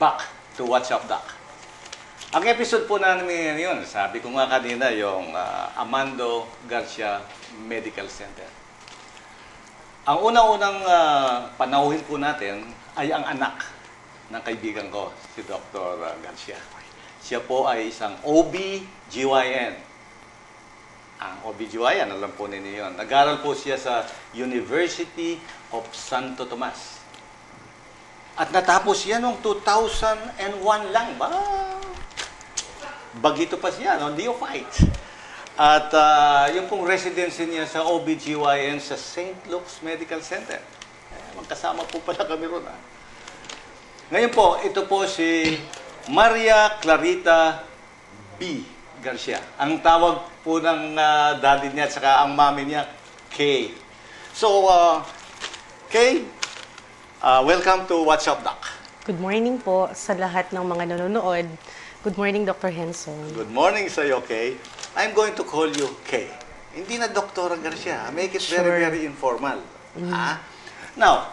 back to What's Up, Doc. Ang episode po namin ngayon, sabi ko nga kanina, yung Armando Garcia Medical Center. Ang unang-unang panauhin po natin ay ang anak ng kaibigan ko, si Dr. Garcia. Siya po ay isang OB-GYN. Ang OB-GYN, alam po ninyo yun. Nag-aral po siya sa University of Santo Tomas. At natapos siya noong 2001 lang ba? Bagito pa siya, no? Neophyte. At yung pong residency niya sa OB-GYN sa St. Luke's Medical Center. Magkasama po pala kami ron. Ngayon po, ito po si Maria Clarita B. Garcia. Ang tawag po ng daddy niya at saka ang mami niya, Kay. So, Kay, welcome to What's Up, Doc. Good morning po sa lahat ng mga nanonood. Good morning, Dr. Henson. Good morning sa iyo, Kay. I'm going to call you Kay. Hindi na Dr. Garcia. Make it very, very informal. Now,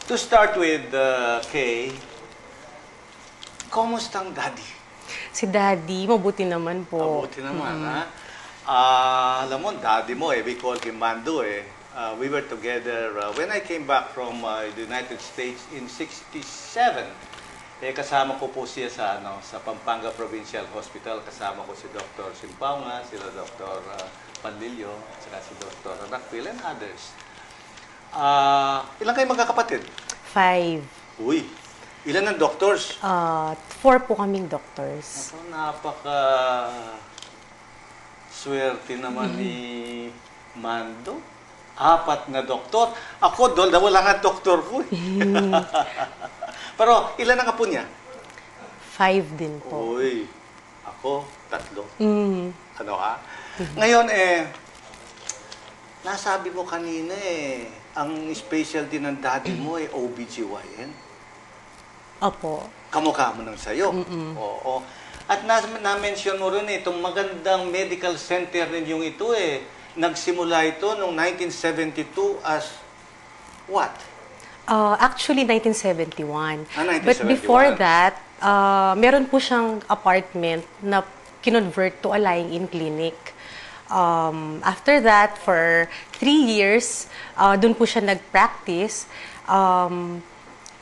to start with, Kay, kumusta ang daddy? Si Daddy, mabuti naman po. Mabuti naman, ha? Alam mo, daddy mo, we call him Mando, we were together when I came back from the United States in 67. Kasama ko po siya sa Pampanga Provincial Hospital. Kasama ko si Dr. Simpaunga, sila Dr. Panlilio, at si Dr. Raquel and others. Ilan kayo magkakapatid? 5. Uy, ilan ang doctors? 4 po kaming doctors. Ako, napaka swerte naman ni Mando. 4 na doktor. Ako, wala nga doktor ko. Pero, ilan ang apo niya? 5 din po. Uy, ako, 3. Ano ka? Ngayon, nasabi mo kanina ang specialty ng daddy mo OB-GYN. Opo. Kamukha mo nang sa'yo. Oo. At na-mention mo rin itong magandang medical center ninyong ito Nagsimula ito noong 1972 as what? Actually, 1971. 1971. But before that, meron po siyang apartment na kinonvert to a lying-in clinic. After that, for 3 years, doon po siya nag-practice.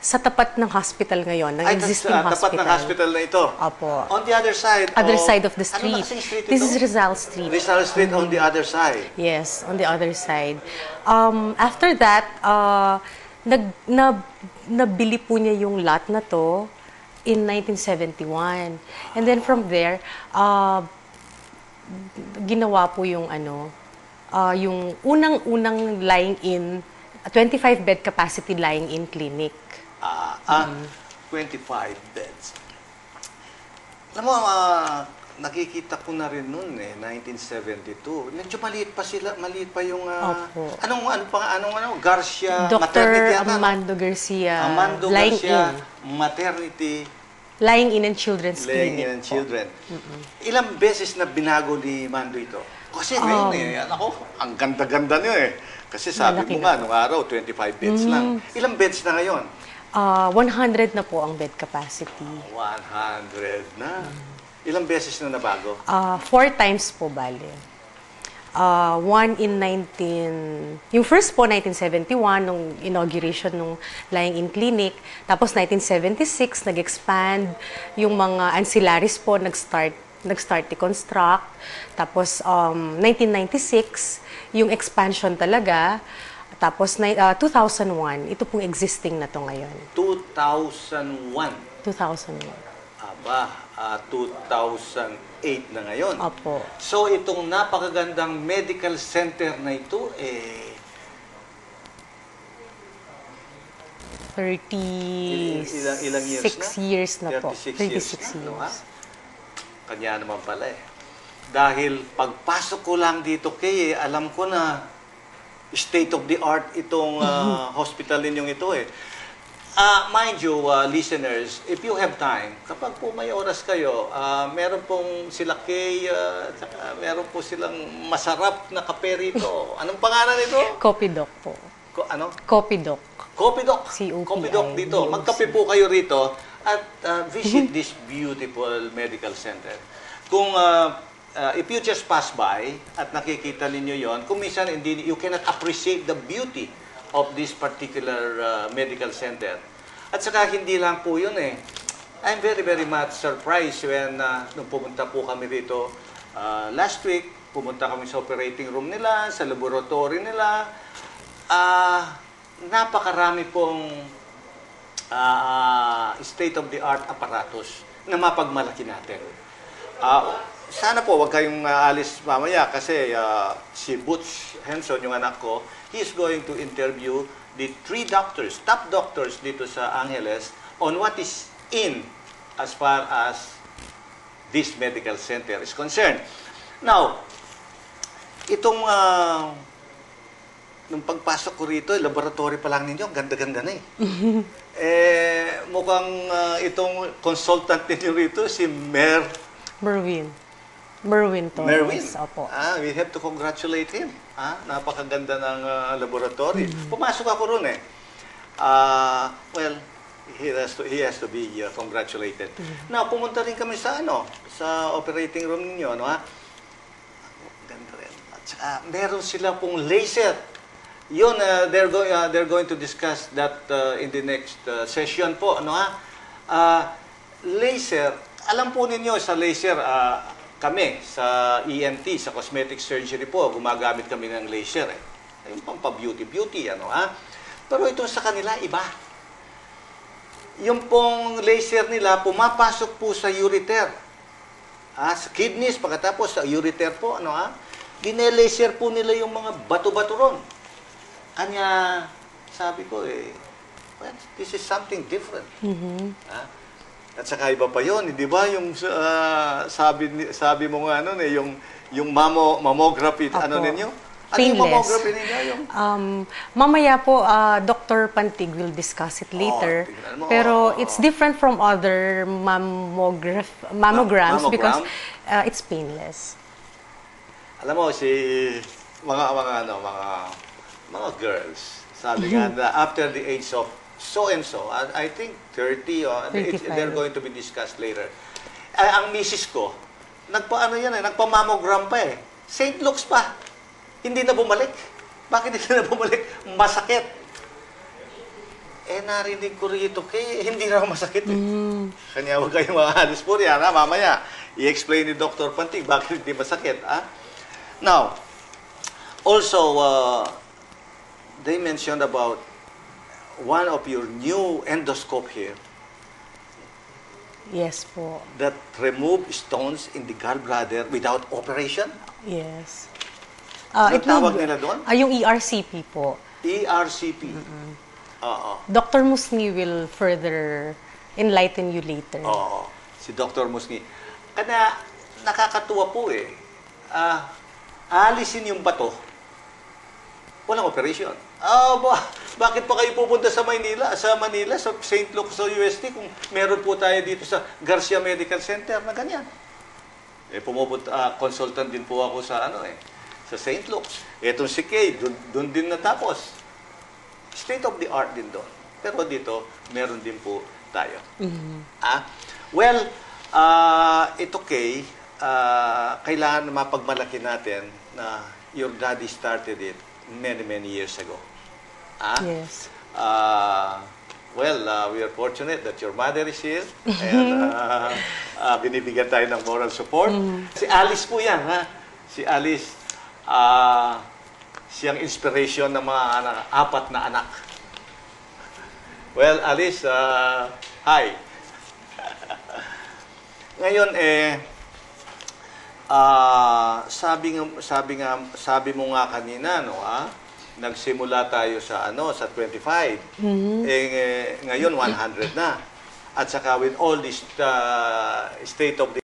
Sa tapat ng hospital ngayon, ng existing hospital. Tapat ng hospital na ito? Opo. On the other side? Other side of the street. Ano kasing street ito? This is Rizal Street. Rizal Street on the other side? Yes, on the other side. After that, nabili po niya yung lot na to in 1971. And then from there, ginawa po yung yung unang-unang lying-in, 25-bed capacity lying-in clinic. 25 beds. Alam mo, nakikita ko na rin noon 1972. Medyo maliit pa yung Opo. Garcia Dr. Maternity. Armando Garcia. Armando Garcia Maternity. Lying-in and Children's Clinic. Lying-in and Children. Ilang beses na binago ni Mando ito? Kasi ngayon ako, ang ganda-ganda niyo Kasi sabi mo nga, nung araw, 25 beds lang. Ilang beds na ngayon? 100 na po ang bed capacity. 100 na? Ilang beses na nabago? 4 times po, bale. One in yung first po, 1971, nung inauguration ng lying-in clinic. Tapos 1976, nag-expand. Yung mga ancillaries po, nag-start i-construct. Tapos 1996, yung expansion talaga. Tapos 2001, ito pong existing na to ngayon. 2001? 2001. Aba, 2008 na ngayon. Opo. So itong napakagandang medical center na ito, 36 ilang years na po. 36 years. Kanya naman pala Dahil pagpasok ko lang dito alam ko na state of the art itong hospital ninyong ito Mind you, listeners, if you have time, kapag po may oras kayo, meron pong sila Kay, meron po silang masarap na kape rito. Anong pangalan nito? Coffee Doc po. Ano? Coffee Doc. Coffee Doc. C-O-P-I. Coffee Doc dito. Magkape po kayo rito. at visit this beautiful medical center. Kung if you just pass by at nakikita ninyo yon, kung minsan hindi, you cannot appreciate the beauty of this particular medical center. At saka hindi lang po yun eh. I'm very, very much surprised when nung pumunta po kami rito last week, pumunta kami sa operating room nila, sa laboratory nila. Napakarami pong state-of-the-art apparatus na mapagmalaki natin. Sana po wag kayong alis mamaya kasi si Butch Henson, yung anak ko, he is going to interview the 3 doctors, top doctors dito sa Angeles on what is in as far as this medical center is concerned. Now, itong nung pagpasok ko rito, laboratory pa lang ninyo, ganda-ganda na eh. Mukhang itong consultant ninyo rito, si Merwin Torres. Merwin? Opo. We have to congratulate him. Napakaganda ng laboratory. Pumasok ako ron eh. Well, he has to be congratulated. Now, pumunta rin kami sa sa operating room ninyo, Ganda rin. At saka, meron sila pong laser. Yun, they're going to discuss that in the next session po, laser, alam po ninyo sa laser, kami sa ENT, sa cosmetic surgery po, gumagamit kami ng laser eh. Yung pampa-beauty, Pero ito sa kanila, iba. Yung pong laser nila, pumapasok po sa ureter. Sa kidneys, pagkatapos sa ureter po, Dine-laser po nila yung mga bato-bato ron. Kanya, sabi ko well, this is something different. At saka iba pa yun, di ba? Yung sabi mo nga yung mammography, Opo. ninyo? Ano Painless. yung mammography ninyo? Mamaya po, Dr. Pantig will discuss it later. tignan mo. Pero it's different from other mammograms because it's painless. Alam mo, mga girls, sabi nga na after the age of so and so, I think 30 or 35. they're going to be discussed later. Ang misis ko, nagpa-mammogram pa eh. St. Luke's pa. Hindi na bumalik. Bakit hindi na bumalik? Masakit. Narinig ko rito, hindi na masakit eh. Kanya huwag kayong maalis po riyan, mamaya. I-explain ni Dr. Pantig bakit hindi masakit. Now, also, they mentioned about one of your new endoscope here Yes po. that remove stones in the gallbladder without operation. Yes. Anong tawag nila doon? Yung ERCP po. ERCP. Oo. Dr. Musni will further enlighten you later. Oo. Si Dr. Musni. Kaya nakakatuwa po eh. Alisin yung bato. Walang operation. Bakit pa kayo pupunta sa Manila, sa St. Luke's, sa UST, kung meron po tayo dito sa Garcia Medical Center na ganyan? Consultant din po ako sa sa St. Luke's. Etong si Kay, doon din natapos. State of the art din doon. Pero dito, meron din po tayo. Well, ito Kay, kailangan mapagmalaki natin na your daddy started it many years ago. Yes. Well, we are fortunate that your mother is here and binibigyan tayo ng moral support. Si Alice po yan, Si Alice, siyang inspiration ng mga 4 na anak. Well, Alice, hi. Ngayon, sabi mo nga kanina, nagsimula tayo sa 25. Ngayon 100 na. At saka with all this state of the